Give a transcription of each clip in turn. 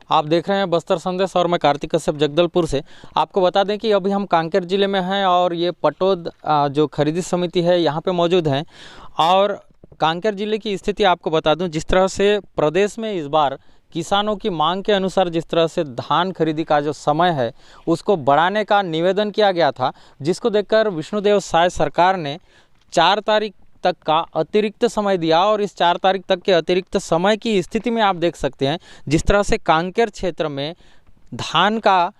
आप देख रहे हैं बस्तर संदेश और मैं कार्तिक कश्यप जगदलपुर से। आपको बता दें कि अभी हम कांकेर ज़िले में हैं और ये पटोद जो खरीदी समिति है यहाँ पे मौजूद हैं। और कांकेर ज़िले की स्थिति आपको बता दूं, जिस तरह से प्रदेश में इस बार किसानों की मांग के अनुसार जिस तरह से धान खरीदी का जो समय है उसको बढ़ाने का निवेदन किया गया था, जिसको देखकर विष्णुदेव साय सरकार ने 4 तारीख तक का अतिरिक्त समय दिया। और इस 4 तारीख तक के अतिरिक्त समय की स्थिति में आप देख सकते हैं जिस तरह से कांकेर क्षेत्र में धान का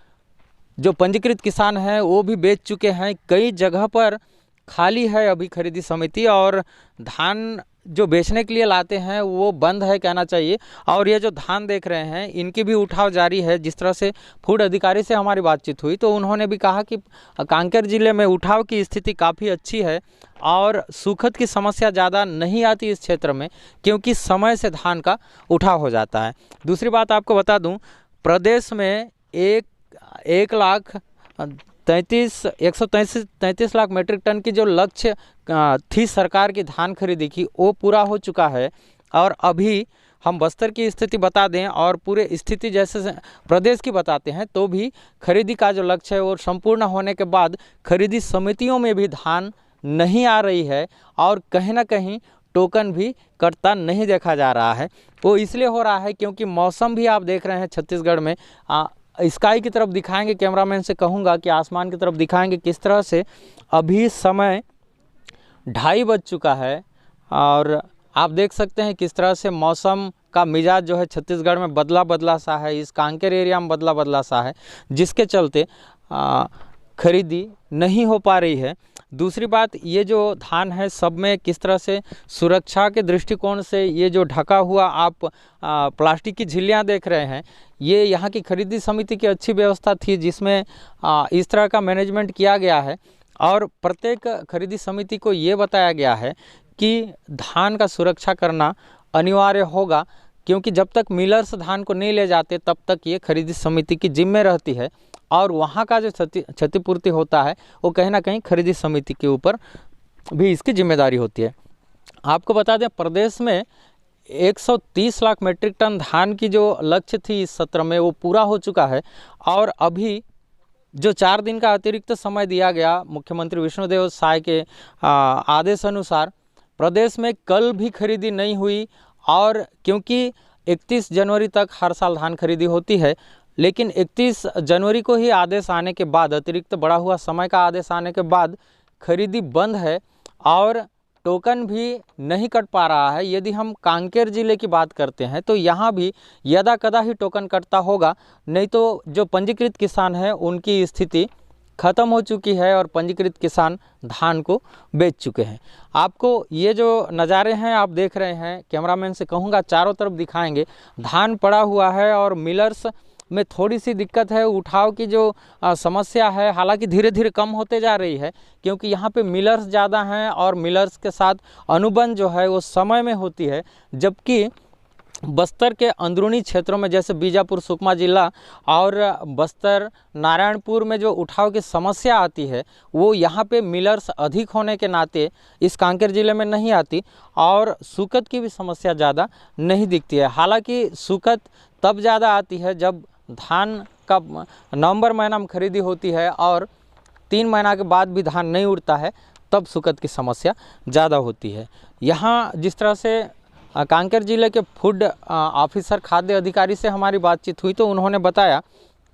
जो पंजीकृत किसान हैं वो भी बेच चुके हैं। कई जगह पर खाली है अभी खरीदी समिति, और धान जो बेचने के लिए लाते हैं वो बंद है कहना चाहिए। और ये जो धान देख रहे हैं इनकी भी उठाव जारी है। जिस तरह से फूड अधिकारी से हमारी बातचीत हुई तो उन्होंने भी कहा कि कांकेर ज़िले में उठाव की स्थिति काफ़ी अच्छी है और सूखत की समस्या ज़्यादा नहीं आती इस क्षेत्र में, क्योंकि समय से धान का उठाव हो जाता है। दूसरी बात आपको बता दूं, प्रदेश में 133 लाख मीट्रिक टन की जो लक्ष्य थी सरकार की धान खरीदी की वो पूरा हो चुका है। और अभी हम बस्तर की स्थिति बता दें और पूरे स्थिति जैसे प्रदेश की बताते हैं तो भी खरीदी का जो लक्ष्य है वो संपूर्ण होने के बाद खरीदी समितियों में भी धान नहीं आ रही है और कहीं ना कहीं टोकन भी कटता नहीं देखा जा रहा है। वो इसलिए हो रहा है क्योंकि मौसम भी आप देख रहे हैं छत्तीसगढ़ में स्काई की तरफ दिखाएंगे, कैमरामैन से कहूँगा कि आसमान की तरफ दिखाएंगे किस तरह से अभी समय 2:30 बज चुका है। और आप देख सकते हैं किस तरह से मौसम का मिजाज जो है छत्तीसगढ़ में बदला सा है, इस कांकेर एरिया में बदला सा है, जिसके चलते खरीदी नहीं हो पा रही है। दूसरी बात, ये जो धान है सब में किस तरह से सुरक्षा के दृष्टिकोण से ये जो ढका हुआ आप प्लास्टिक की झिल्लियाँ देख रहे हैं, ये यहाँ की खरीदी समिति की अच्छी व्यवस्था थी जिसमें इस तरह का मैनेजमेंट किया गया है। और प्रत्येक खरीदी समिति को ये बताया गया है कि धान का सुरक्षा करना अनिवार्य होगा, क्योंकि जब तक मिलर्स धान को नहीं ले जाते तब तक ये खरीदी समिति की जिम्मे रहती है और वहाँ का जो क्षतिपूर्ति होता है वो कहीं ना कहीं खरीदी समिति के ऊपर भी इसकी जिम्मेदारी होती है। आपको बता दें, प्रदेश में 130 लाख मीट्रिक टन धान की जो लक्ष्य थी इस सत्र में वो पूरा हो चुका है। और अभी जो 4 दिन का अतिरिक्त समय दिया गया मुख्यमंत्री विष्णुदेव साय के आदेश अनुसार, प्रदेश में कल भी खरीदी नहीं हुई। और क्योंकि 31 जनवरी तक हर साल धान खरीदी होती है, लेकिन 31 जनवरी को ही आदेश आने के बाद, अतिरिक्त बढ़ा हुआ समय का आदेश आने के बाद खरीदी बंद है और टोकन भी नहीं कट पा रहा है। यदि हम कांकेर ज़िले की बात करते हैं तो यहाँ भी यदा कदा ही टोकन कटता होगा, नहीं तो जो पंजीकृत किसान हैं उनकी स्थिति ख़त्म हो चुकी है और पंजीकृत किसान धान को बेच चुके हैं। आपको ये जो नज़ारे हैं आप देख रहे हैं, कैमरामैन से कहूँगा चारों तरफ दिखाएंगे। धान पड़ा हुआ है और मिलर्स में थोड़ी सी दिक्कत है, उठाव की जो समस्या है हालांकि धीरे धीरे कम होते जा रही है, क्योंकि यहाँ पे मिलर्स ज़्यादा हैं और मिलर्स के साथ अनुबंध जो है वो समय में होती है। जबकि बस्तर के अंदरूनी क्षेत्रों में जैसे बीजापुर सुकमा जिला और बस्तर नारायणपुर में जो उठाव की समस्या आती है वो यहाँ पे मिलर्स अधिक होने के नाते इस कांकेर ज़िले में नहीं आती और सूखत की भी समस्या ज़्यादा नहीं दिखती है। हालांकि सूखत तब ज़्यादा आती है जब धान का नवंबर महीना में खरीदी होती है और 3 महीना के बाद भी धान नहीं उड़ता है, तब सूखत की समस्या ज़्यादा होती है। यहाँ जिस तरह से कांकेर ज़िले के फूड ऑफिसर खाद्य अधिकारी से हमारी बातचीत हुई तो उन्होंने बताया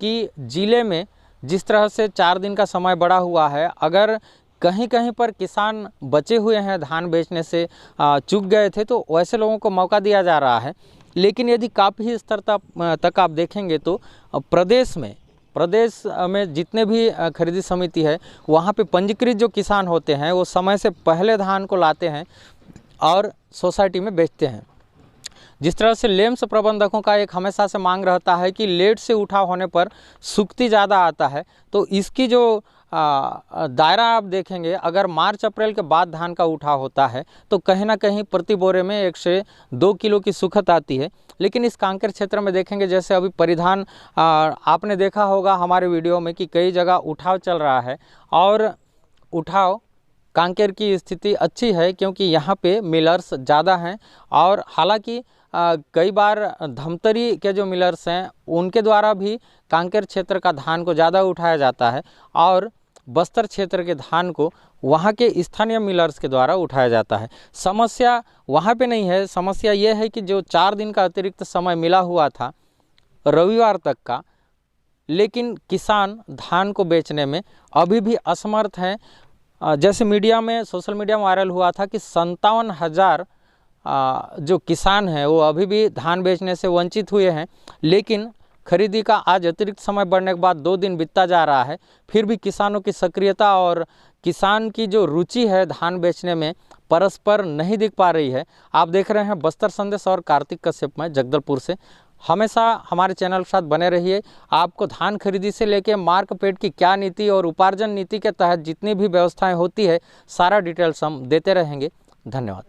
कि ज़िले में जिस तरह से 4 दिन का समय बढ़ा हुआ है, अगर कहीं कहीं पर किसान बचे हुए हैं धान बेचने से, चूक गए थे, तो वैसे लोगों को मौका दिया जा रहा है। लेकिन यदि काफ़ी स्तर तक आप देखेंगे तो प्रदेश में जितने भी खरीदी समिति है वहाँ पे पंजीकृत जो किसान होते हैं वो समय से पहले धान को लाते हैं और सोसाइटी में बेचते हैं। जिस तरह से लेम्स प्रबंधकों का एक हमेशा से मांग रहता है कि लेट से उठाव होने पर सूखती ज़्यादा आता है, तो इसकी जो दायरा आप देखेंगे, अगर मार्च अप्रैल के बाद धान का उठाव होता है तो कहीं ना कहीं प्रति बोरे में 1 से 2 किलो की सूखत आती है। लेकिन इस कांकेर क्षेत्र में देखेंगे, जैसे अभी परिधान आपने देखा होगा हमारे वीडियो में कि कई जगह उठाव चल रहा है और उठाव कांकेर की स्थिति अच्छी है क्योंकि यहाँ पे मिलर्स ज़्यादा हैं। और हालांकि कई बार धमतरी के जो मिलर्स हैं उनके द्वारा भी कांकेर क्षेत्र का धान को ज़्यादा उठाया जाता है और बस्तर क्षेत्र के धान को वहाँ के स्थानीय मिलर्स के द्वारा उठाया जाता है। समस्या वहाँ पे नहीं है, समस्या ये है कि जो 4 दिन का अतिरिक्त समय मिला हुआ था रविवार तक का, लेकिन किसान धान को बेचने में अभी भी असमर्थ हैं। जैसे मीडिया में, सोशल मीडिया में वायरल हुआ था कि 57,000 जो किसान हैं वो अभी भी धान बेचने से वंचित हुए हैं, लेकिन खरीदी का आज अतिरिक्त समय बढ़ने के बाद 2 दिन बीतता जा रहा है, फिर भी किसानों की सक्रियता और किसान की जो रुचि है धान बेचने में परस्पर नहीं दिख पा रही है। आप देख रहे हैं बस्तर संदेश और कार्तिक कश्यप में जगदलपुर से। हमेशा हमारे चैनल के साथ बने रहिए। आपको धान खरीदी से लेकर मार्कफेड की क्या नीति और उपार्जन नीति के तहत जितनी भी व्यवस्थाएं होती है सारा डिटेल्स हम देते रहेंगे। धन्यवाद।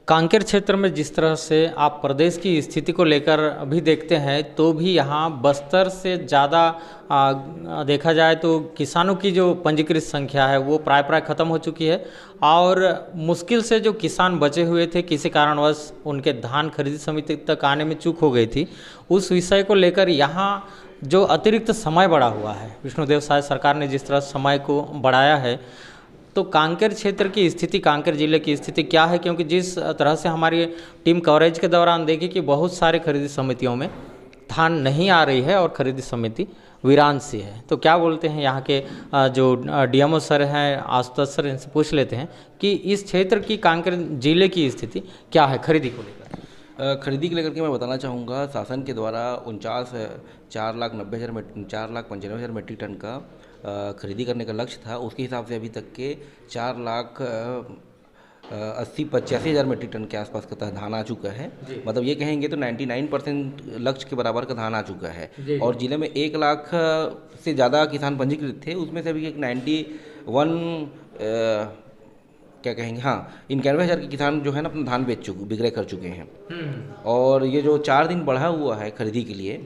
कांकेर क्षेत्र में जिस तरह से आप प्रदेश की स्थिति को लेकर अभी देखते हैं तो भी यहाँ बस्तर से ज़्यादा देखा जाए तो किसानों की जो पंजीकृत संख्या है वो प्राय ख़त्म हो चुकी है और मुश्किल से जो किसान बचे हुए थे किसी कारणवश उनके धान खरीदी समिति तक आने में चूक हो गई थी, उस विषय को लेकर यहाँ जो अतिरिक्त समय बढ़ा हुआ है, विष्णुदेव साय सरकार ने जिस तरह समय को बढ़ाया है, तो कांकेर क्षेत्र की स्थिति, कांकेर जिले की स्थिति क्या है? क्योंकि जिस तरह से हमारी टीम कवरेज के दौरान देखी कि बहुत सारे खरीदी समितियों में धान नहीं आ रही है और खरीदी समिति वीरान सी है, तो क्या बोलते हैं यहाँ के जो डीएमओ सर हैं, आशुतोष सर, इनसे पूछ लेते हैं कि इस क्षेत्र की, कांकेर जिले की स्थिति क्या है खरीदी को लेकर। खरीदी को लेकर के मैं बताना चाहूँगा, शासन के द्वारा 4,95,000 मीट्रिक टन का खरीदी करने का लक्ष्य था। उसके हिसाब से अभी तक के 4,80,85,000 मीट्रिक टन के आसपास का धान आ चुका है। मतलब ये कहेंगे तो 99% लक्ष्य के बराबर का धान आ चुका है। और ज़िले में 1 लाख से ज़्यादा किसान पंजीकृत थे, उसमें से अभी एक 91,000 के किसान जो है ना अपना धान विक्रय कर चुके हैं। और ये जो 4 दिन बढ़ा हुआ है खरीदी के लिए,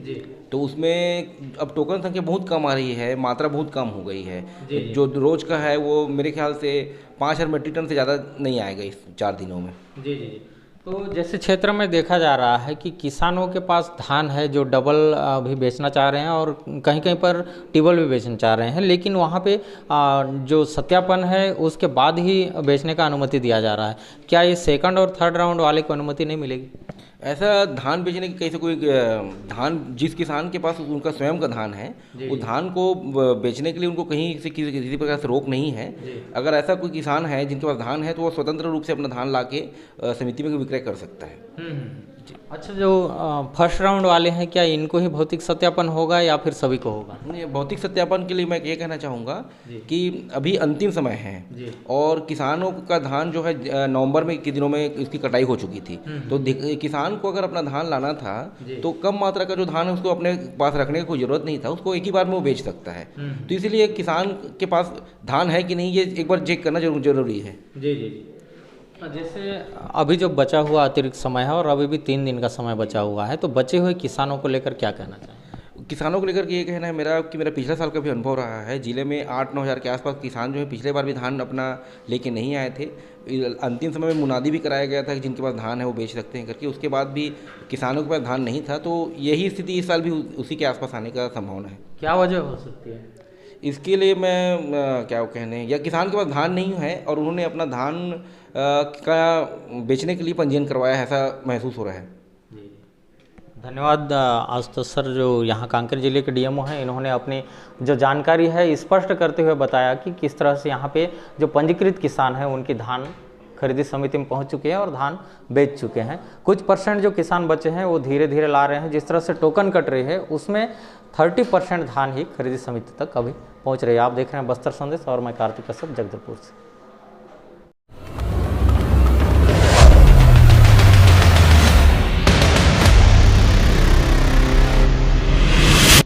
तो उसमें अब टोकन संख्या बहुत कम आ रही है, मात्रा बहुत कम हो गई है। जो रोज का है वो मेरे ख्याल से 5,000 मीट्रिक टन से ज़्यादा नहीं आएगा इस 4 दिनों में। जी। तो जैसे क्षेत्र में देखा जा रहा है कि किसानों के पास धान है जो डबल भी बेचना चाह रहे हैं और कहीं कहीं पर ट्रिपल भी बेचना चाह रहे हैं, लेकिन वहाँ पे जो सत्यापन है उसके बाद ही बेचने का अनुमति दिया जा रहा है। क्या ये सेकंड और थर्ड राउंड वाले को अनुमति नहीं मिलेगी? ऐसा धान बेचने की कैसे कोई धान जिस किसान के पास उनका स्वयं का धान है, वो धान को बेचने के लिए उनको कहीं से किसी प्रकार से रोक नहीं है। अगर ऐसा कोई किसान है जिनके पास धान है तो वो स्वतंत्र रूप से अपना धान लाके समिति में विक्रय कर सकता है। अच्छा, जो फर्स्ट राउंड वाले हैं क्या इनको ही भौतिक सत्यापन होगा या फिर सभी को होगा? नहीं, भौतिक सत्यापन के लिए मैं ये कहना चाहूँगा कि अभी अंतिम समय है और किसानों का धान जो है नवंबर में के दिनों में इसकी कटाई हो चुकी थी। तो किसान को अगर अपना धान लाना था तो कम मात्रा का जो धान है उसको अपने पास रखने की कोई ज़रूरत नहीं था, उसको एक ही बार में वो बेच सकता है। तो इसीलिए किसान के पास धान है कि नहीं ये एक बार चेक करना जरूरी है। जी। जैसे अभी जो बचा हुआ अतिरिक्त समय है और अभी भी 3 दिन का समय बचा हुआ है, तो बचे हुए किसानों को लेकर क्या कहना चाहिए? किसानों को लेकर के ये कहना है मेरा कि मेरा पिछले साल का भी अनुभव रहा है। ज़िले में 8-9 हज़ार के आसपास किसान जो है पिछले बार भी धान अपना लेके नहीं आए थे। अंतिम समय में मुनादी भी कराया गया था कि जिनके पास धान है वो बेच सकते हैं करके। उसके बाद भी किसानों के पास धान नहीं था, तो यही स्थिति इस साल भी उसी के आसपास आने का संभावना है। क्या वजह हो सकती है इसके लिए? मैं क्या कहने, या किसान के पास धान नहीं है और उन्होंने अपना धान का बेचने के लिए पंजीयन करवाया है, ऐसा महसूस हो रहा है। धन्यवाद आशुतोष सर, जो यहाँ कांकेर जिले के डीएमओ हैं। इन्होंने अपनी जो जानकारी है स्पष्ट करते हुए बताया कि किस तरह से यहाँ पे जो पंजीकृत किसान हैं उनकी धान खरीदी समिति में पहुँच चुके हैं और धान बेच चुके हैं। कुछ % जो किसान बचे हैं वो धीरे धीरे ला रहे हैं। जिस तरह से टोकन कट रही है उसमें 30% धान ही खरीदी समिति तक अभी पहुँच रही है। आप देख रहे हैं बस्तर संदेश और मैं कार्तिक कश्यप, जगदलपुर से।